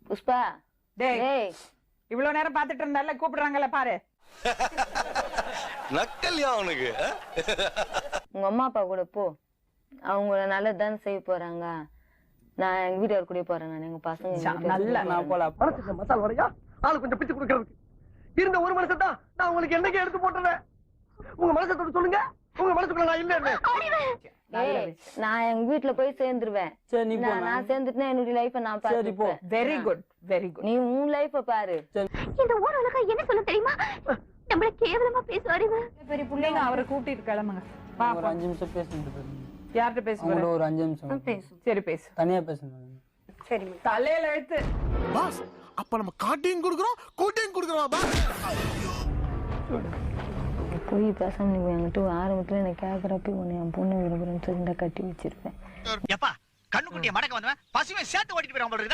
புஷ்பா டேய் டேய் இவ்வளவு நேரம் பாத்துட்டு இருந்தால கூப்பிடுறாங்கல்ல பாரு. நக்கல்யா அவனுக்கு. உங்க அம்மா அப்பா கூட போ, அவங்க நல்லதுதான் செய்ய போறாங்க. நான் எங்க வீட்டுக்கார கூட போறேன். நான் எங்க பசங்க நல்ல நான் போல மசால் வரையா ஆளு கொஞ்சம் பிச்சு கொடுக்கறதுக்கு இருந்த ஒரு மனுஷன் தான் நான் உங்களுக்கு என்னைக்கு எடுத்து போட்டுறேன். உங்க மனசத்தோட சொல்லுங்க, உங்க மனசுக்குள்ள நான் இல்ல. நான் எங்க வீட்டுல போய் சேர்ந்துருவேன். சரி நீ போ. நான் சேர்ந்துட்டுனா என்னுடைய லைஃப நான் சரி போ. பாத்துப்பேன். Very good very good. நீ உன் லைஃப பாரு. இந்த ஊர் உலக என்ன சொல்ல தெரியுமா? நம்மள கேவலமா பேசுவாரு. பெரிய பிள்ளைங்க அவரை கூட்டிட்டு கிளம்புங்க. வா ஒரு 5 நிமிஷம் பேசிட்டு யார்கிட்ட பேசுற? அவங்களோட ஒரு 5 நிமிஷம் பேசு. சரி பேசு. தனியா பேசணும். சரி தலையில எழுத்து. பாஸ் அப்ப நம்ம காட்டையும் கொடுக்குறோம் கூட்டையும் கொடுக்குறோம் பாஸ். போய் பேசாம நீ என்கிட்ட ஆரம்பத்துல எனக்கு கேக்குறப்ப உன்னை என் பொண்ணு விரும்புறேன்னு சொல்லி கட்டி வச்சிருப்பேன். எப்பா கண்ணுக்குட்டிய மடக்க வந்தவன் பசுவை சேர்த்து ஓட்டிட்டு போயிடும்.